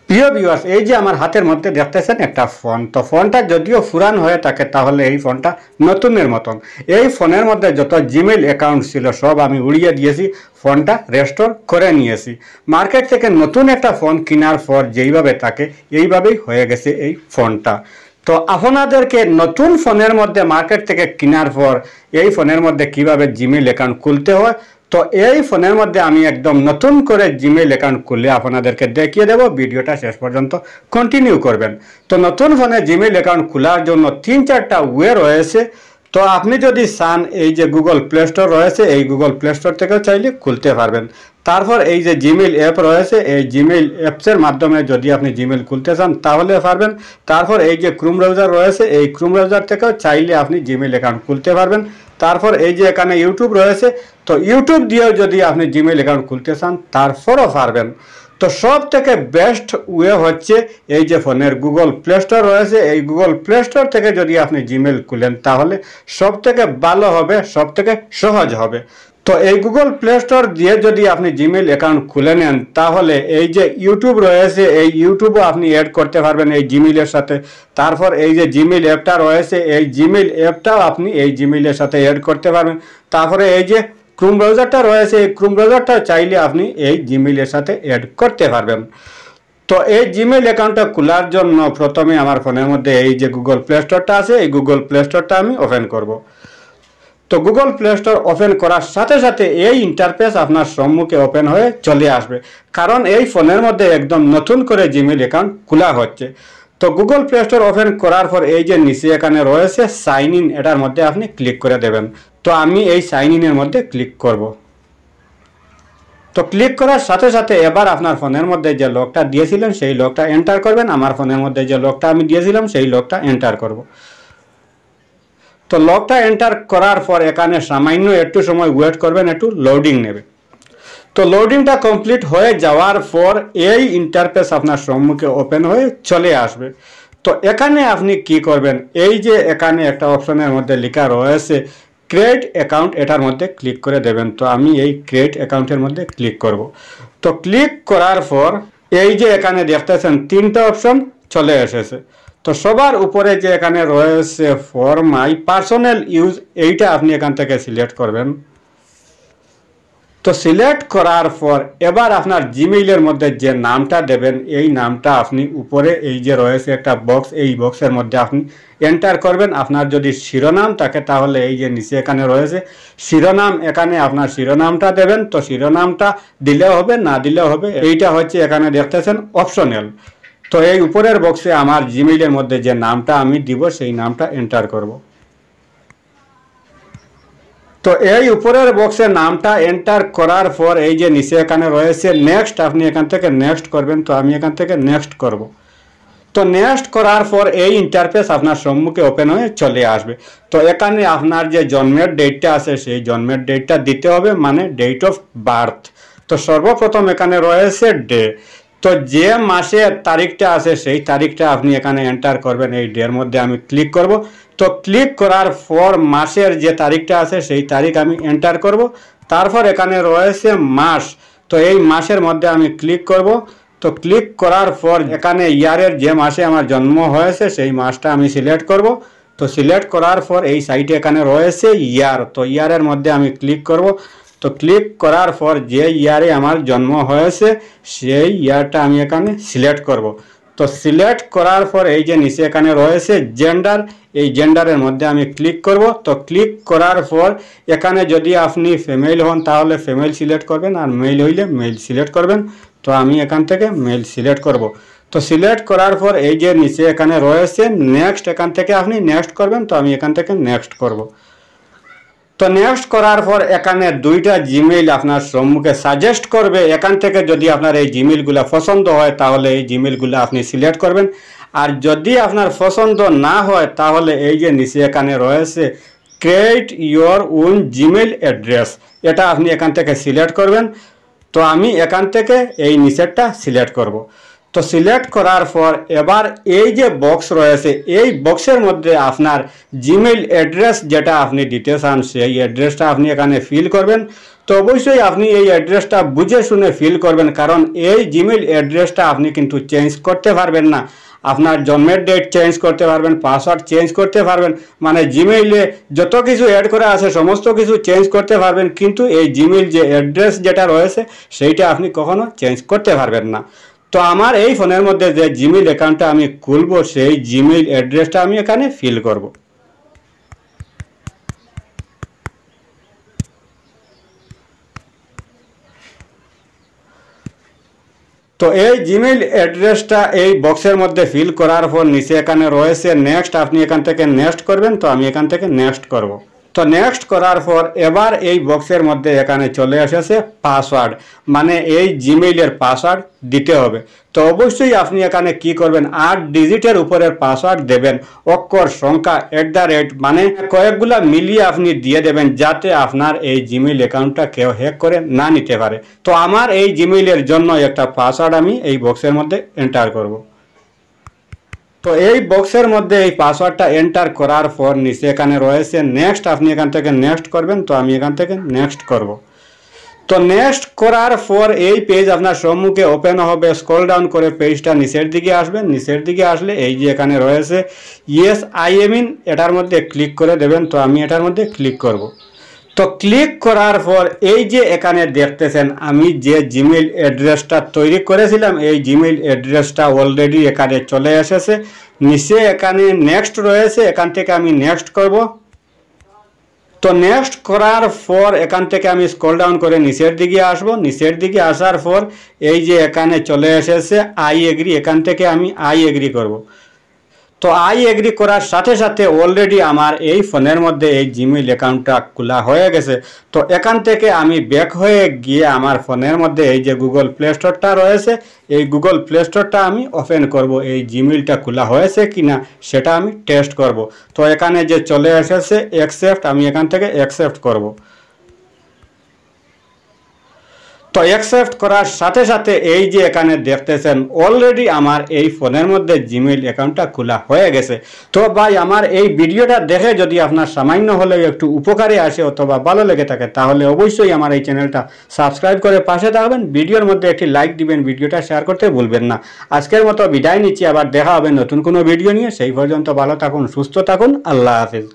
প্রিয় ভিউয়ার্স, এই যে আমার হাতের মধ্যে দেখতেছেন একটা ফোন। তো ফোনটা যদিও পুরান হয়ে থাকে তাহলে এই ফোনটা নতুনের মতন। এই ফোনের মধ্যে যত জিমেইল অ্যাকাউন্ট ছিল সব আমি উড়িয়ে দিয়েছি, ফোনটা রেস্টোর করে নিয়েছি। মার্কেট থেকে নতুন একটা ফোন কেনার পর যেইভাবে থাকে এইভাবেই হয়ে গেছে এই ফোনটা। তো আপনাদেরকে নতুন ফোনের মধ্যে মার্কেট থেকে কেনার পর এই ফোনের মধ্যে কিভাবে জিমেইল অ্যাকাউন্ট খুলতে হয়, তো এই ফোনের মধ্যে আমি একদম নতুন করে জিমেইল অ্যাকাউন্ট খুলে আপনাদেরকে দেখিয়ে দেব। ভিডিওটা শেষ পর্যন্ত কন্টিনিউ করবেন। তো নতুন ফোনে জিমেইল অ্যাকাউন্ট খোলার জন্য 3-4টা ওয়ে রয়েছে। তো আপনি যদি চান এই যে গুগল প্লে স্টোর রয়েছে, এই গুগল প্লে স্টোর থেকেও চাইলে খুলতে পারবেন। তারপর এই যে জিমেইল অ্যাপ রয়েছে, এই জিমেইল অ্যাপসের মাধ্যমে যদি আপনি জিমেইল খুলতে চান তাহলে পারবেন। তারপর এই যে ক্রোম ব্রাউজার রয়েছে, এই ক্রোম ব্রাউজার থেকেও চাইলে আপনি জিমেইল অ্যাকাউন্ট খুলতে পারবেন। তারপর এই যে এখানে ইউটিউব রয়েছে, তো ইউটিউব দিয়েও যদি আপনি জিমেইল অ্যাকাউন্ট খুলতে চান তারপরও পারবেন। তো সব থেকে বেস্ট ওয়ে হচ্ছে এই যে ফোনের গুগল প্লে স্টোর রয়েছে, এই গুগল প্লে স্টোর থেকে যদি আপনি জিমেইল খুলেন তাহলে সব থেকে ভালো হবে, সব থেকে সহজ হবে। তো এই গুগল প্লে স্টোর দিয়ে যদি আপনি জিমেইল অ্যাকাউন্ট খুলে নেন তাহলে এই যে ইউটিউব রয়েছে, এই ইউটিউবও আপনি অ্যাড করতে পারবেন এই জিমেইলের সাথে। তারপর এই যে জিমেইল অ্যাপটা রয়েছে, এই জিমেইল অ্যাপটাও আপনি এই জিমেইলের সাথে অ্যাড করতে পারবেন। তারপরে এই যে ক্রোম ব্রাউজারটা রয়েছে, এই ক্রোম ব্রাউজারটা চাইলে আপনি এই জিমেইলের সাথে অ্যাড করতে পারবেন। তো এই জিমেইল অ্যাকাউন্টটা খোলার জন্য প্রথমে আমার ফোনের মধ্যে এই যে গুগল প্লে স্টোরটা আছে, এই গুগল প্লে স্টোরটা আমি ওপেন করব। তো গুগল প্লে স্টোর ওপেন করার সাথে সাথে এই ইন্টারফেস আপনার সম্মুখে ওপেন হয়ে চলে আসবে, কারণ এই ফোনের মধ্যে একদম নতুন করে জিমেইল অ্যাকাউন্ট খোলা হচ্ছে। তো গুগল প্লে স্টোর ওপেন করার পর এই যে নিচে এখানে রয়েছে সাইন ইন, এটার মধ্যে আপনি ক্লিক করে দেবেন। তো আমি এই সাইন ইনের মধ্যে ক্লিক করব। তো ক্লিক করার সাথে সাথে এবার আপনার ফোনের মধ্যে যে লকটা দিয়েছিলেন সেই লকটা এন্টার করবেন। আমার ফোনের মধ্যে যে লকটা আমি দিয়েছিলাম সেই লকটা এন্টার করব। তো লকটা এন্টার করার পর এখানে সামান্য একটু সময় ওয়েট করবেন, একটু লোডিং নেবে। তো লোডিংটা কমপ্লিট হয়ে যাওয়ার পর এই ইন্টারফেস আপনার সম্মুখে ওপেন হয়ে চলে আসবে। তো এখানে আপনি কি করবেন, এই যে এখানে একটা অপশনের মধ্যে লেখা রয়েছে ক্রিয়েট অ্যাকাউন্ট, এটার মধ্যে ক্লিক করে দেবেন। তো আমি এই ক্রিয়েট অ্যাকাউন্টের মধ্যে ক্লিক করব। তো ক্লিক করার পর এই যে এখানে দেখতেছেন 3টা অপশন চলে এসেছে। তো সবার উপরে যে এখানে রয়েছে ফর মাই পার্সোনাল ইউজ, এইটা আপনি এখান থেকে সিলেক্ট করবেন। তো সিলেক্ট করার পর এবার আপনার জিমেইলের মধ্যে যে নামটা দেবেন এই নামটা আপনি উপরে এই যে রয়েছে একটা বক্স, এই বক্সের মধ্যে আপনি এন্টার করবেন। আপনার যদি শিরোনাম থাকে তাহলে এই যে নিচে এখানে রয়েছে শিরোনাম, এখানে আপনার শিরোনামটা দেবেন। তো শিরোনামটা দিলেও হবে, না দিলেও হবে, এইটা হচ্ছে এখানে দেখতেছেন অপশনাল। তো এই উপরের বক্সে আমার জিমেইলের মধ্যে যে নামটা আমি দিব সেই নামটা এন্টার করব। তো এই উপরের বক্সে নামটা এন্টার করার পর এই যে নিচে এখানে রয়েছে নেক্সট, আপনি এখান থেকে নেক্সট করবেন। তো আমি এখান থেকে নেক্সট করব। তো নেক্সট করার পর এই ইন্টারফেস আপনার সম্মুখে ওপেন হয়ে চলে আসবে। তো এখানে আপনার যে জন্মের ডেটটা আছে সেই জন্মের ডেটটা দিতে হবে, মানে ডেট অফ বার্থ। তো সর্বপ্রথম এখানে রয়েছে ডে। তো যে মাসের তারিখটা আছে সেই তারিখটা আপনি এখানে এন্টার করবেন। এই ডের মধ্যে আমি ক্লিক করব। তো ক্লিক করার পর মাসের যে তারিখটা আছে সেই তারিখ আমি এন্টার করব। তারপর এখানে রয়েছে মাস, তো এই মাসের মধ্যে আমি ক্লিক করব। তো ক্লিক করার পর এখানে ইয়ারের যে মাসে আমার জন্ম হয়েছে সেই মাসটা আমি সিলেক্ট করব। তো সিলেক্ট করার পর এই সাইটে এখানে রয়েছে ইয়ার, তো ইয়ারের মধ্যে আমি ক্লিক করব। তো ক্লিক করার পর যে ইয়ারে আমার জন্ম হয়েছে সেই ইয়ারটা আমি এখানে সিলেক্ট করব। তো সিলেক্ট করার পর এই যে নিচে এখানে রয়েছে জেন্ডার, এই জেন্ডারের মধ্যে আমি ক্লিক করব। তো ক্লিক করার পর এখানে যদি আপনি ফিমেল হন তাহলে ফিমেল সিলেক্ট করবেন, আর মেল হইলে মেল সিলেক্ট করবেন। তো আমি এখান থেকে মেল সিলেক্ট করব। তো সিলেক্ট করার পর এই যে নিচে এখানে রয়েছে নেক্সট, এখান থেকে আপনি নেক্সট করবেন। তো আমি এখান থেকে নেক্সট করব। তো নেক্সট করার পর এখানে 2টা জিমেইল আপনার সম্মুখে সাজেস্ট করবে। এখান থেকে যদি আপনার এই জিমেইলগুলো পছন্দ হয় তাহলে এই জিমেইলগুলো আপনি সিলেক্ট করবেন, আর যদি আপনার পছন্দ না হয় তাহলে এই যে নিচে এখানে রয়েছে create your own Gmail address, এটা আপনি এখান থেকে সিলেক্ট করবেন। তো আমি এখান থেকে এই নিচেরটা সিলেক্ট করব। তো সিলেক্ট করার পর এবার এই যে বক্স রয়েছে এই বক্সের মধ্যে আপনার জিমেইল অ্যাড্রেস যেটা আপনি দিতে চান সেই অ্যাড্রেসটা আপনি এখানে ফিল করবেন। তো অবশ্যই আপনি এই অ্যাড্রেসটা বুঝে শুনে ফিল করবেন, কারণ এই জিমেইল অ্যাড্রেসটা আপনি কিন্তু চেঞ্জ করতে পারবেন না। আপনার জন্মের ডেট চেঞ্জ করতে পারবেন, পাসওয়ার্ড চেঞ্জ করতে পারবেন, মানে জিমেইলে যত কিছু অ্যাড করা আছে সমস্ত কিছু চেঞ্জ করতে পারবেন, কিন্তু এই জিমেইল যে অ্যাড্রেস যেটা রয়েছে সেইটা আপনি কখনো চেঞ্জ করতে পারবেন না। তো আমার এই ফোনের মধ্যে যে জিমেইল অ্যাকাউন্টটা আমি খুলবো সেই জিমেইল অ্যাড্রেসটা আমি এখানে ফিল করব। তো এই জিমেইল অ্যাড্রেসটা এই বক্সের মধ্যে ফিল করার পর নিচে এখানে রয়েছে নেক্সট, আপনি এখান থেকে নেক্সট করবেন। তো আমি এখান থেকে নেক্সট করব। তো নেক্সট করার পর এবার এই বক্সের মধ্যে এখানে চলে এসেছে পাসওয়ার্ড, মানে এই জিমেইলের পাসওয়ার্ড দিতে হবে। তো অবশ্যই আপনি এখানে কি করবেন, 8 ডিজিটের উপরের পাসওয়ার্ড দেবেন, অক্ষর সংখ্যা মানে কয়েকগুলা মিলিয়ে আপনি দিয়ে দেবেন, যাতে আপনার এই জিমেইল অ্যাকাউন্টটা কেউ হ্যাক করে না নিতে পারে। তো আমার এই জিমেইলের জন্য একটা পাসওয়ার্ড আমি এই বক্সের মধ্যে এন্টার করব। তো এই বক্সের মধ্যে এই পাসওয়ার্ডটা এন্টার করার পর নিচে এখানে রয়েছে নেক্সট, আপনি এখান থেকে নেক্সট করবেন। তো আমি এখান থেকে নেক্সট করব। তো নেক্সট করার পর এই পেজ আপনার সম্মুখে ওপেন হবে। স্ক্রল ডাউন করে পেজটা নিচের দিকে আসবেন। নিচের দিকে আসলে এই যে এখানে রয়েছে ইয়েস আই এম ইন, এটার মধ্যে ক্লিক করে দেবেন। তো আমি এটার মধ্যে ক্লিক করব। তো ক্লিক করার পর এই যে এখানে দেখতেছেন আমি যে জিমেইল অ্যাড্রেসটা তৈরি করেছিলাম, এই জিমেইল অ্যাড্রেসটা অলরেডি এখানে চলে এসেছে। নিচে এখানে নেক্সট রয়েছে, এখান থেকে আমি নেক্সট করব। তো নেক্সট করার পর এখান থেকে আমি স্ক্রল ডাউন করে নিচের দিকে আসব। নিচের দিকে আসার পর এই যে এখানে চলে এসেছে আই এগ্রি, এখান থেকে আমি আই এগ্রি করব। তো আই এগ্রি করার সাথে সাথে অলরেডি আমার এই ফোনের মধ্যে এই জিমেইল অ্যাকাউন্টটা খোলা হয়ে গেছে। তো এখান থেকে আমি ব্যাক হয়ে গিয়ে আমার ফোনের মধ্যে এই যে গুগল প্লে স্টোরটা রয়েছে, এই গুগল প্লে স্টোরটা আমি ওপেন করব, এই জিমেইলটা খোলা হয়েছে কিনা সেটা আমি টেস্ট করব। তো এখানে যে চলে এসেছে অ্যাকসেপ্ট, আমি এখান থেকে অ্যাকসেপ্ট করব। তো অ্যাকসেপ্ট করার সাথে সাথে এই যে এখানে দেখতেছেন অলরেডি আমার এই ফোনের মধ্যে জিমেইল অ্যাকাউন্টটা খোলা হয়ে গেছে। তো ভাই আমার এই ভিডিওটা দেখে যদি আপনার সামান্য হলেও একটু উপকারে আসে অথবা ভালো লেগে থাকে, তাহলে অবশ্যই আমার এই চ্যানেলটা সাবস্ক্রাইব করে পাশে থাকবেন, ভিডিওর মধ্যে একটি লাইক দিবেন, ভিডিওটা শেয়ার করতে ভুলবেন না। আজকের মতো বিদায় নিচ্ছি, আবার দেখা হবে নতুন কোনো ভিডিও নিয়ে। সেই পর্যন্ত ভালো থাকুন, সুস্থ থাকুন, আল্লাহ হাফিজ।